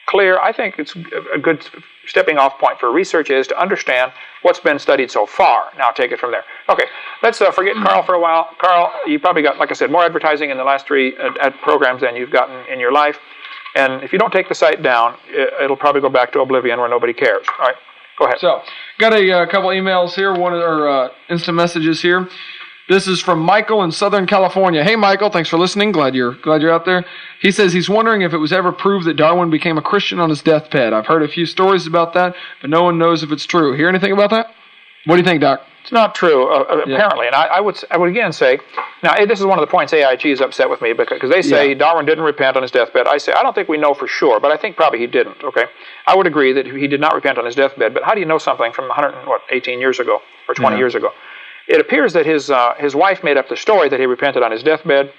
clear. I think it's a good stepping off point for research is to understand what's been studied so far. Now take it from there. Okay, let's forget Carl for a while. Carl, you probably got, like I said, more advertising in the last 3 programs than you've gotten in your life. And if you don't take the site down, it'll probably go back to oblivion where nobody cares. All right, go ahead. So, got a couple emails here, instant messages here. This is from Michael in Southern California. Hey, Michael, thanks for listening. Glad you're out there. He says he's wondering if it was ever proved that Darwin became a Christian on his deathbed. I've heard a few stories about that, but no one knows if it's true. Hear anything about that? What do you think, Doc? It's not true, apparently. And I would again say, now this is one of the points AIG is upset with me because they say Darwin didn't repent on his deathbed. I say, I don't think we know for sure, but I think probably he didn't, okay? I would agree that he did not repent on his deathbed, but how do you know something from 18 years ago or 20 years ago? It appears that his wife made up the story that he repented on his deathbed,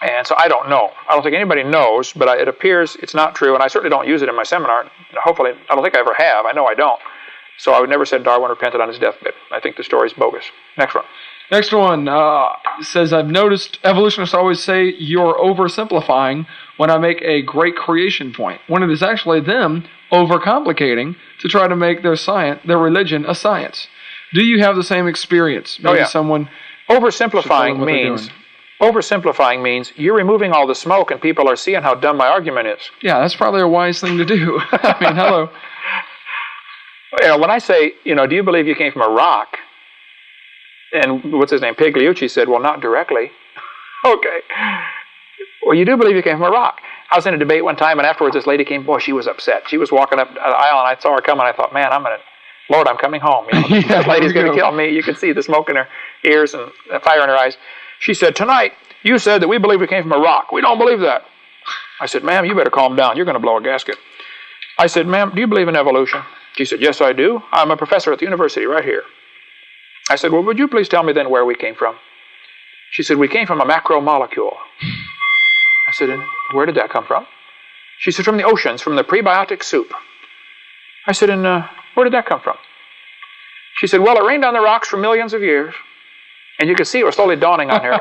and so I don't know. I don't think anybody knows, but it appears it's not true, and I certainly don't use it in my seminar. Hopefully, I don't think I ever have. I know I don't. So I would never say Darwin repented on his deathbed. I think the story's bogus. Next one. Next one says, I've noticed evolutionists always say you're oversimplifying when I make a great creation point, when it is actually them overcomplicating to try to make their religion a science. Do you have the same experience? Maybe someone oversimplifying means you're removing all the smoke and people are seeing how dumb my argument is. Yeah, that's probably a wise thing to do. I mean, hello. When I say, do you believe you came from a rock? And what's his name? Pigliucci said, well, not directly. Okay. Well, you do believe you came from a rock. I was in a debate one time, and afterwards this lady came. Boy, she was upset. She was walking up the aisle, and I saw her coming. I thought, man, Lord, I'm coming home. That lady's going to kill me. You could see the smoke in her ears and the fire in her eyes. She said, tonight, you said that we believe we came from a rock. We don't believe that. I said, ma'am, you better calm down. You're going to blow a gasket. I said, ma'am, do you believe in evolution? She said, yes, I do. I'm a professor at the university right here. I said, well, would you please tell me then where we came from? She said, we came from a macromolecule. I said, and where did that come from? She said, from the oceans, from the prebiotic soup. I said, and where did that come from? She said, well, it rained on the rocks for millions of years. And you can see it was slowly dawning on her.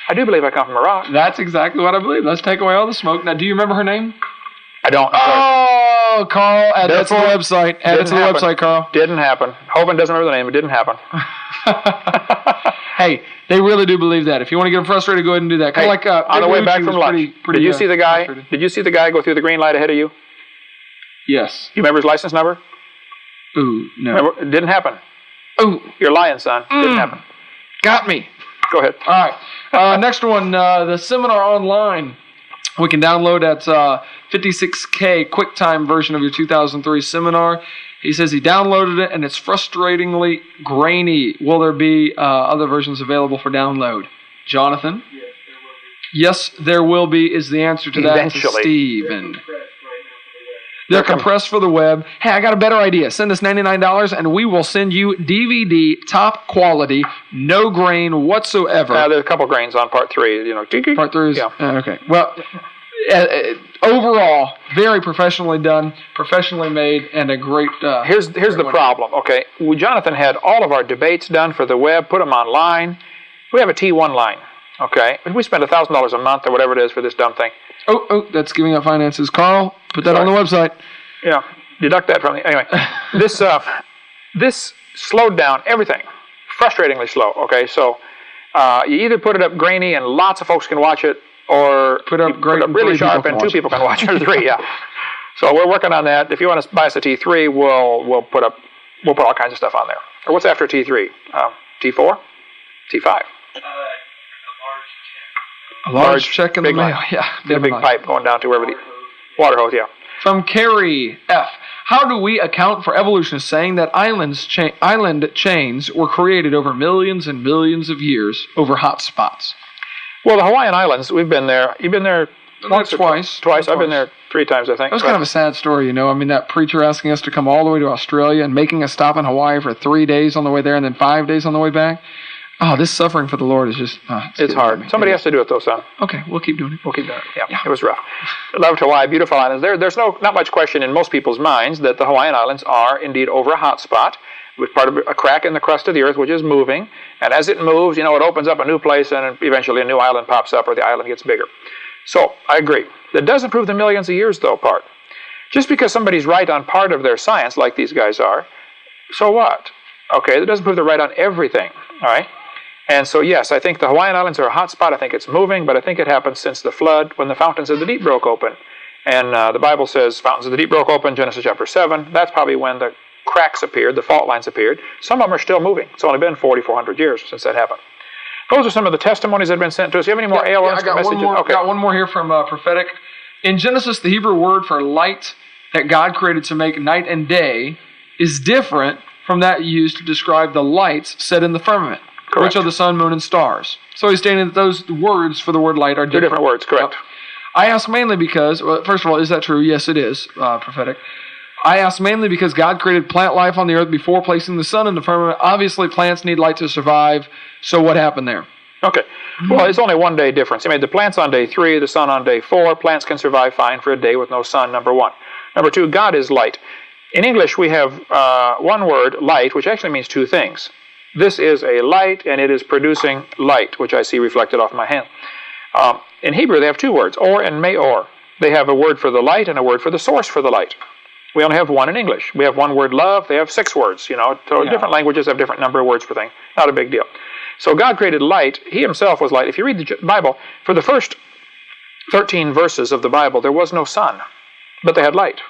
I do believe I come from a rock. That's exactly what I believe. Let's take away all the smoke. Now, do you remember her name? I don't. Oh, Carl, add that to the website. Add it to the website, Carl. Didn't happen. Hovind doesn't remember the name. It didn't happen. Hey, they really do believe that. If you want to get them frustrated, go ahead and do that. Kind of like on the way back from lunch. Did you see the guy? Did you see the guy go through the green light ahead of you? Yes. You remember his license number? Ooh, no. Remember? It didn't happen. Ooh, you're lying, son. Didn't happen. Got me. Go ahead. All right. Next one, the seminar online. We can download at 56K QuickTime version of your 2003 seminar. He says he downloaded it and it's frustratingly grainy. Will there be other versions available for download? Jonathan? Yes, there will be is the answer to that to Steve. And They're compressed for the web. Hey, I got a better idea. Send us $99 and we will send you DVD, top quality, no grain whatsoever. There's a couple grains on part 3. Part 3 is... Yeah. Okay. Well, overall, very professionally done, professionally made, and a great... Here's the problem. Okay, Jonathan had all of our debates done for the web, put them online. We have a T1 line. Okay, we spend $1,000 a month or whatever it is for this dumb thing. Oh, that's giving out finances. Carl, put that on the website. Yeah, deduct that from the... Anyway, this slowed down everything. Frustratingly slow, okay? So you either put it up grainy and lots of folks can watch it, or put up really sharp and 2 people can watch it, or 3, yeah. So we're working on that. If you want to buy us a T3, we'll put all kinds of stuff on there. Or what's after T3? T4? T5? A large check in the mail. Yeah, a big pipe going down to wherever the water hose, yeah. From Carrie F. How do we account for evolutionists saying that island chains were created over millions and millions of years over hot spots? Well, the Hawaiian Islands, we've been there. You've been there once? Twice. I've been there 3 times, I think. That was kind of a sad story, I mean, that preacher asking us to come all the way to Australia and making us stop in Hawaii for 3 days on the way there and then 5 days on the way back. Oh, this suffering for the Lord is just... it's hard. Somebody has to do it, though, son. Okay, we'll keep doing it. We'll keep doing it. Yeah, it was rough. Loved Hawaii, beautiful islands. There's not much question in most people's minds that the Hawaiian Islands are indeed over a hot spot, with part of a crack in the crust of the earth, which is moving. And as it moves, it opens up a new place, and eventually a new island pops up, or the island gets bigger. So, I agree. That doesn't prove the millions of years, though, part. Just because somebody's right on part of their science, like these guys are, so what? Okay, that doesn't prove they're right on everything, all right? And so, yes, I think the Hawaiian Islands are a hot spot. I think it's moving, but I think it happened since the flood, when the fountains of the deep broke open. And the Bible says fountains of the deep broke open, Genesis chapter 7. That's probably when the cracks appeared, the fault lines appeared. Some of them are still moving. It's only been 4,400 years since that happened. Those are some of the testimonies that have been sent to us. Do you have any more AOL messages? I got one more here from Prophetic. In Genesis, the Hebrew word for light that God created to make night and day is different from that used to describe the lights set in the firmament. Correct. Which are the sun, moon, and stars. So he's stating that those words for the word light are different. They're different words, correct. I ask mainly because, well, first of all, is that true? Yes, it is, prophetic. I ask mainly because God created plant life on the earth before placing the sun in the firmament. Obviously, plants need light to survive. So what happened there? Okay. Well, it's only 1 day difference. He made the plants on day 3, the sun on day 4. Plants can survive fine for a day with no sun, number 1. Number 2, God is light. In English, we have one word, light, which actually means 2 things. This is a light, and it is producing light, which I see reflected off my hand. In Hebrew, they have 2 words, or and meor. They have a word for the light and a word for the source for the light. We only have 1 in English. We have 1 word, love. They have 6 words, So different languages have different number of words for things. Not a big deal. So God created light. He himself was light. If you read the Bible, for the first 13 verses of the Bible, there was no sun, but they had light.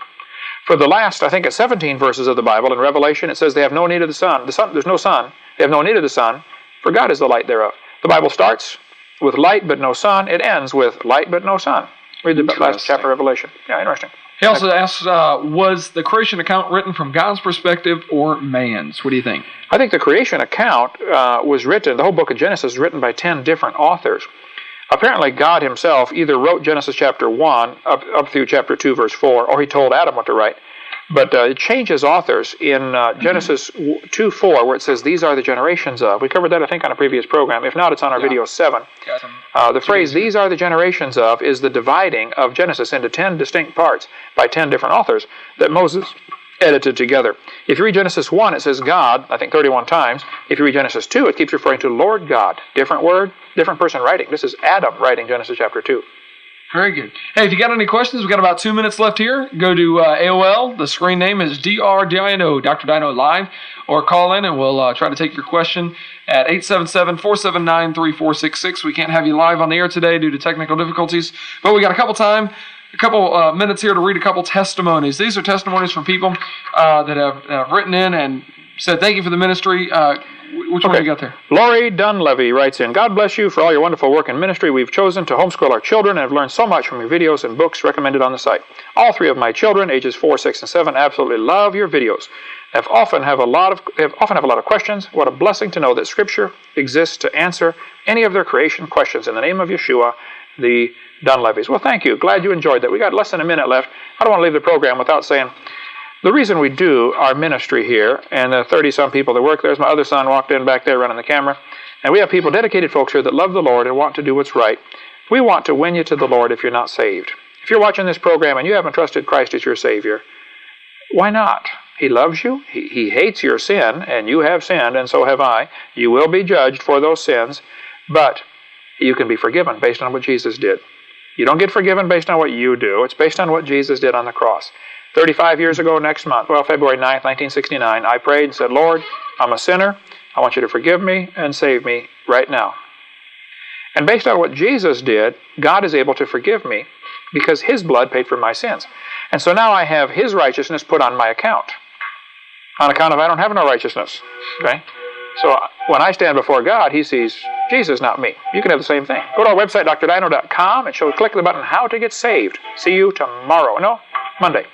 For the last, I think it's 17 verses of the Bible, in Revelation, it says they have no need of the sun. There's no sun. They have no need of the sun, for God is the light thereof. The Bible starts with light but no sun. It ends with light but no sun. Read the last chapter of Revelation. Yeah, interesting. He also asks, was the creation account written from God's perspective or man's? What do you think? I think the creation account was written, the whole book of Genesis is written by 10 different authors. Apparently, God himself either wrote Genesis chapter 1 up through chapter 2, verse 4, or he told Adam what to write. But it changes authors in Genesis 2:4, where it says, these are the generations of. We covered that, I think, on a previous program. If not, it's on our video 7. The phrase, these are the generations of, is the dividing of Genesis into 10 distinct parts by 10 different authors that Moses edited together. If you read Genesis 1, it says God, I think 31 times. If you read Genesis 2, it keeps referring to Lord God. Different word, different person writing. This is Adam writing Genesis chapter 2. Very good. Hey, if you got any questions, we've got about 2 minutes left here. Go to AOL. The screen name is DRDINO, Dr. Dino Live, or call in and we'll try to take your question at 877-479-3466. We can't have you live on the air today due to technical difficulties, but we got a couple minutes here to read a couple testimonies. These are testimonies from people that have written in and said thank you for the ministry. Which one you got there? Laurie Dunlevy writes in, God bless you for all your wonderful work in ministry. We've chosen to homeschool our children and have learned so much from your videos and books recommended on the site. All 3 of my children, ages 4, 6, and 7, absolutely love your videos. Often have a lot of questions. What a blessing to know that Scripture exists to answer any of their creation questions. In the name of Yeshua, the Dunleavys. Well, thank you. Glad you enjoyed that. We got less than a minute left. I don't want to leave the program without saying the reason we do our ministry here, and the 30-some people that work there's my other son walked in back there running the camera, and we have people, dedicated folks here that love the Lord and want to do what's right. We want to win you to the Lord if you're not saved. If you're watching this program and you haven't trusted Christ as your Savior, why not? He loves you. He hates your sin, and you have sinned, and so have I. You will be judged for those sins, but you can be forgiven based on what Jesus did. You don't get forgiven based on what you do. It's based on what Jesus did on the cross. 35 years ago next month, February 9th, 1969, I prayed and said, Lord, I'm a sinner. I want you to forgive me and save me right now. And based on what Jesus did, God is able to forgive me because His blood paid for my sins. And so now I have His righteousness put on my account. On account of I don't have no righteousness. Okay? So when I stand before God, He sees Jesus, not me. You can have the same thing. Go to our website, drdino.com, and click the button, How to Get Saved. See you tomorrow. No, Monday.